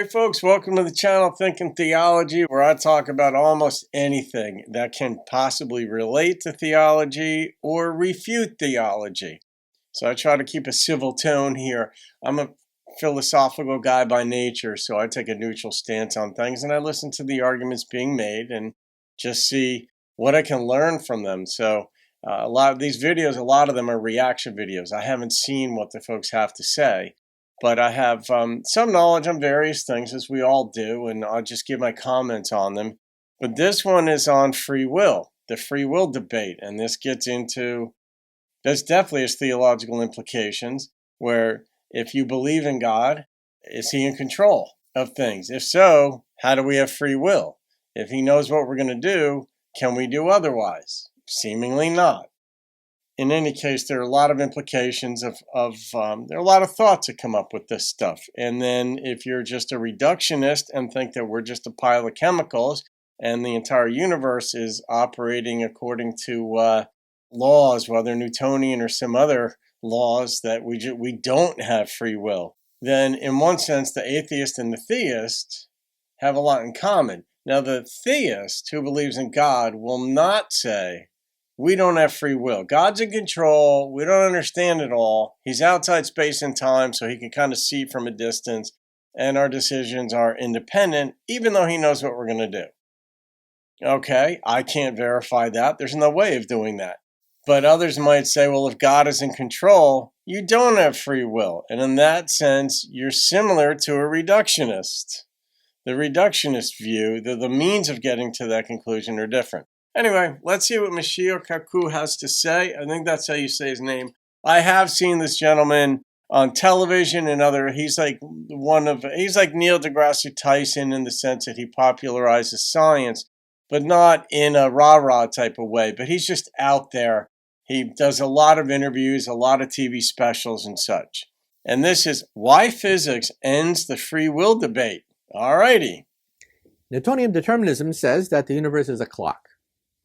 Hey folks, welcome to the channel Thinking Theology, where I talk about almost anything that can possibly relate to theology or refute theology. So I try to keep a civil tone here. I'm a philosophical guy by nature, so I take a neutral stance on things and I listen to the arguments being made and just see what I can learn from them. So a lot of these videos, a lot of them are reaction videos. I haven't seen what the folks have to say. But I have some knowledge on various things, as we all do, and I'll just give my comments on them. But this one is on free will, the free will debate, and this gets into, this definitely has theological implications, where if you believe in God, is he in control of things? If so, how do we have free will? If he knows what we're going to do, can we do otherwise? Seemingly not. In any case, there are a lot of implications there are a lot of thoughts that come up with this stuff. And then if you're just a reductionist and think that we're just a pile of chemicals and the entire universe is operating according to laws, whether Newtonian or some other laws, that we don't have free will, then in one sense, the atheist and the theist have a lot in common. Now, the theist who believes in God will not say, we don't have free will. God's in control. We don't understand it all. He's outside space and time, so he can kind of see from a distance, and our decisions are independent, even though he knows what we're going to do. Okay, I can't verify that. There's no way of doing that. But others might say, well, if God is in control, you don't have free will. And in that sense, you're similar to a reductionist. The reductionist view, the means of getting to that conclusion are different. Anyway, let's see what Michio Kaku has to say. I think that's how you say his name. I have seen this gentleman on television and he's like Neil deGrasse Tyson in the sense that he popularizes science, but not in a rah-rah type of way. But he's just out there. He does a lot of interviews, a lot of TV specials and such. And this is Why Physics Ends the Free Will Debate. All righty. Newtonian determinism says that the universe is a clock.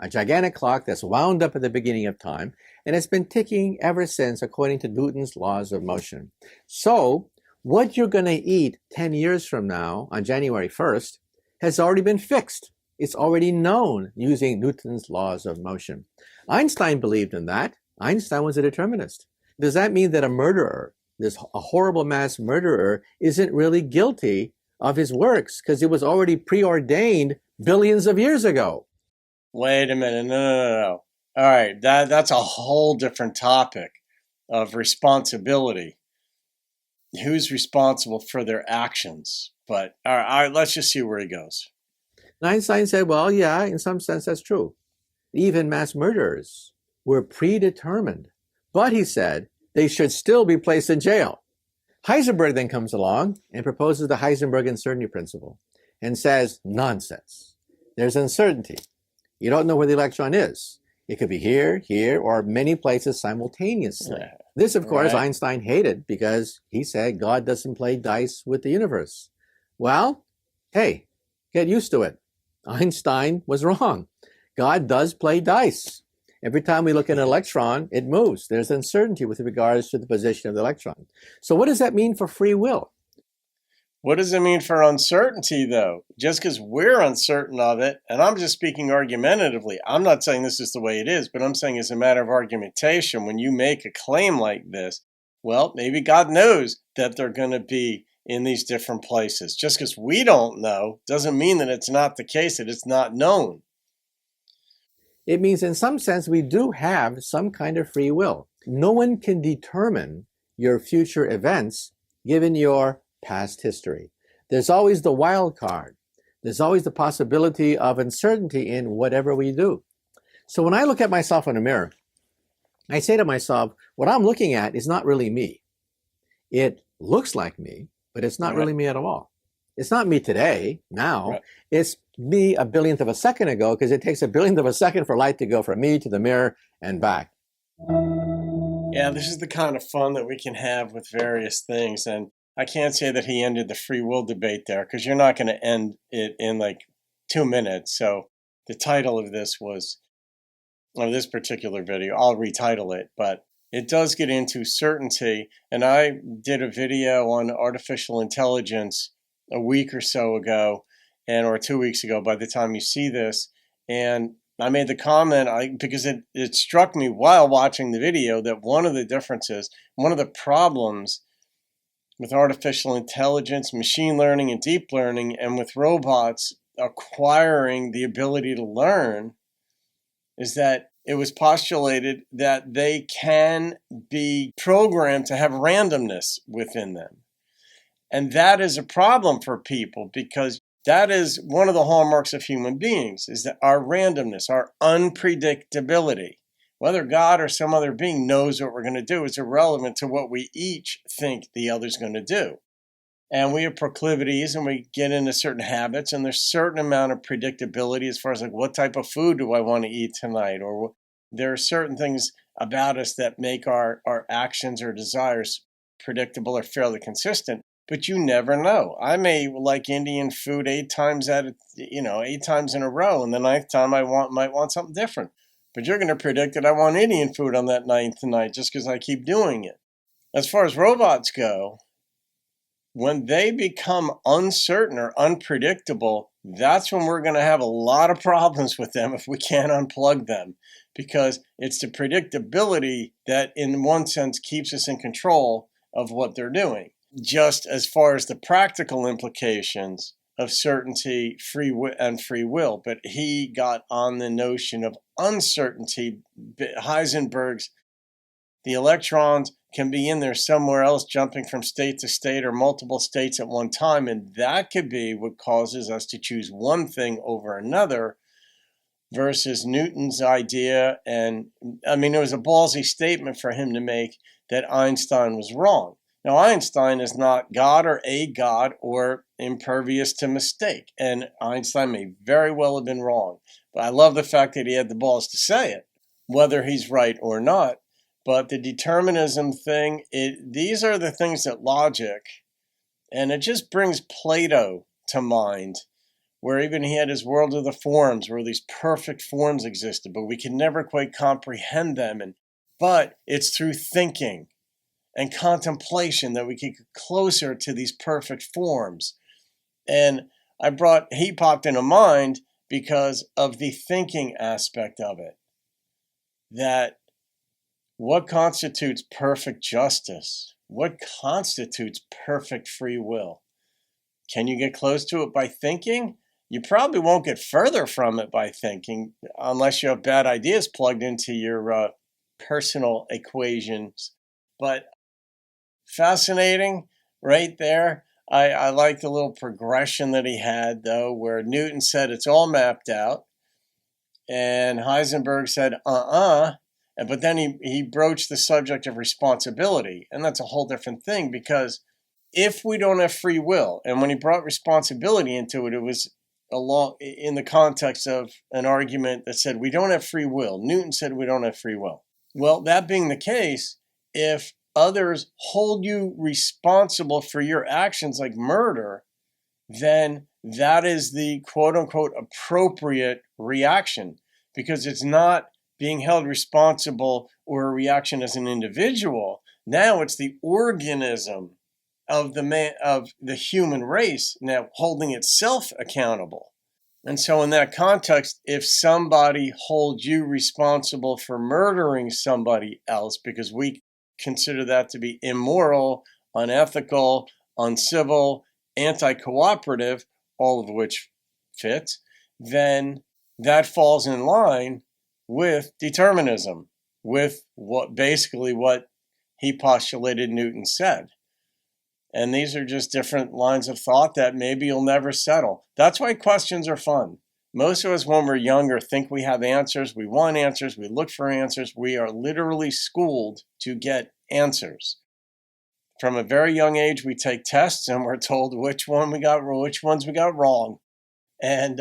A gigantic clock that's wound up at the beginning of time, and it's been ticking ever since according to Newton's laws of motion. So, what you're going to eat 10 years from now, on January 1st, has already been fixed. It's already known using Newton's laws of motion. Einstein believed in that. Einstein was a determinist. Does that mean that a murderer, a horrible mass murderer, isn't really guilty of his works because it was already preordained billions of years ago? Wait a minute, no. All right, that's a whole different topic of responsibility. Who's responsible for their actions? But all right, let's just see where he goes. Einstein said, well, yeah, in some sense that's true. Even mass murderers were predetermined. But he said they should still be placed in jail. Heisenberg then comes along and proposes the Heisenberg uncertainty principle and says, nonsense. There's uncertainty. You don't know where the electron is. It could be here, or many places simultaneously. Yeah. This, of course, right. Einstein hated because he said God doesn't play dice with the universe. Well, hey, get used to it. Einstein was wrong. God does play dice. Every time we look at an electron, it moves. There's uncertainty with regards to the position of the electron. So what does that mean for free will? What does it mean for uncertainty, though? Just because we're uncertain of it, and I'm just speaking argumentatively, I'm not saying this is the way it is, but I'm saying as a matter of argumentation, when you make a claim like this, well, maybe God knows that they're going to be in these different places. Just because we don't know doesn't mean that it's not the case, that it's not known. It means in some sense we do have some kind of free will. No one can determine your future events given your past history. There's always the wild card. There's always the possibility of uncertainty in whatever we do. So when I look at myself in a mirror, I say to myself, what I'm looking at is not really me. It looks like me, but it's not really me at all. It's not me today, now. Right. It's me a billionth of a second ago, because it takes a billionth of a second for light to go from me to the mirror and back. Yeah, this is the kind of fun that we can have with various things. And I can't say that he ended the free will debate there, because you're not going to end it in like 2 minutes. So the title of this this particular video, I'll retitle it, but it does get into certainty. And I did a video on artificial intelligence a week or so ago, or 2 weeks ago by the time you see this. And I made the comment because it struck me while watching the video that one of the differences, one of the problems with artificial intelligence, machine learning, and deep learning, and with robots acquiring the ability to learn, is that it was postulated that they can be programmed to have randomness within them. And that is a problem for people, because that is one of the hallmarks of human beings, is that our randomness, our unpredictability. Whether God or some other being knows what we're going to do is irrelevant to what we each think the other's going to do. And we have proclivities, and we get into certain habits, and there's a certain amount of predictability as far as like, what type of food do I want to eat tonight? Or there are certain things about us that make our actions or desires predictable or fairly consistent. But you never know. I may like Indian food 8 times in a row, and the 9th time I might want something different. But you're going to predict that I want Indian food on that 9th night just because I keep doing it. As far as robots go, when they become uncertain or unpredictable, that's when we're going to have a lot of problems with them if we can't unplug them, because it's the predictability that, in one sense, keeps us in control of what they're doing. Just as far as the practical implications of certainty, free will, but he got on the notion of uncertainty. Heisenberg's, the electrons can be in there somewhere else, jumping from state to state or multiple states at one time, and that could be what causes us to choose one thing over another, versus Newton's idea. And I mean, it was a ballsy statement for him to make that Einstein was wrong. Now, Einstein is not God or a God or impervious to mistake, and Einstein may very well have been wrong. But I love the fact that he had the balls to say it, whether he's right or not. But the determinism thing, these are the things that logic, and it just brings Plato to mind, where even he had his world of the forms, where these perfect forms existed, but we can never quite comprehend them. But it's through thinking and contemplation that we can get closer to these perfect forms. And he popped into mind because of the thinking aspect of it. That what constitutes perfect justice? What constitutes perfect free will? Can you get close to it by thinking? You probably won't get further from it by thinking, unless you have bad ideas plugged into your personal equations. But fascinating right there. I like the little progression that he had, though, where Newton said it's all mapped out, and Heisenberg said, but then he broached the subject of responsibility, and that's a whole different thing, because if we don't have free will, and when he brought responsibility into it, it was in the context of an argument that said we don't have free will. Newton said we don't have free will. Well, that being the case, if others hold you responsible for your actions like murder, then that is the quote-unquote appropriate reaction, because it's not being held responsible or a reaction as an individual. Now it's the organism of the human race now holding itself accountable. And so in that context, if somebody holds you responsible for murdering somebody else, because we consider that to be immoral, unethical, uncivil, anti-cooperative, all of which fits, then that falls in line with determinism, with what he postulated Newton said. And these are just different lines of thought that maybe you'll never settle. That's why questions are fun. Most of us, when we're younger, think we have answers. We want answers. We look for answers. We are literally schooled to get answers. From a very young age, we take tests and we're told which ones we got wrong. And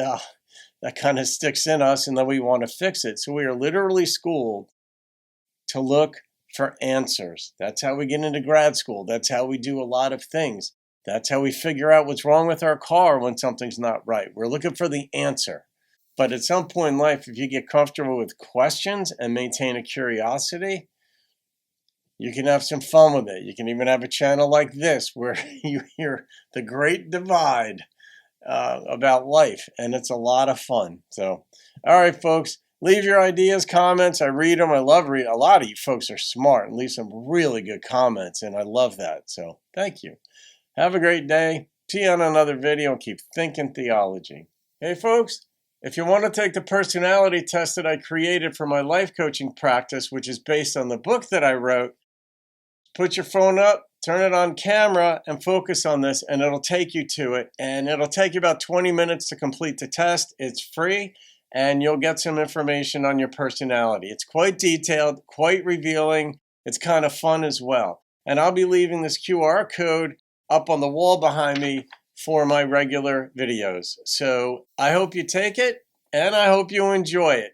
that kind of sticks in us, and then we want to fix it. So we are literally schooled to look for answers. That's how we get into grad school. That's how we do a lot of things. That's how we figure out what's wrong with our car when something's not right. We're looking for the answer. But at some point in life, if you get comfortable with questions and maintain a curiosity, You can have some fun with it. You can even have a channel like this where you hear the great divide about life, and it's a lot of fun. So, all right, folks, leave your ideas, comments. I read them. I love reading. A lot of you folks are smart and leave some really good comments, and I love that. So, thank you. Have a great day. See you on another video, and keep thinking theology. Hey, folks, if you want to take the personality test that I created for my life coaching practice, which is based on the book that I wrote, put your phone up, turn it on camera, and focus on this, and it'll take you to it. And it'll take you about 20 minutes to complete the test. It's free, and you'll get some information on your personality. It's quite detailed, quite revealing. It's kind of fun as well. And I'll be leaving this QR code up on the wall behind me for my regular videos. So I hope you take it, and I hope you enjoy it.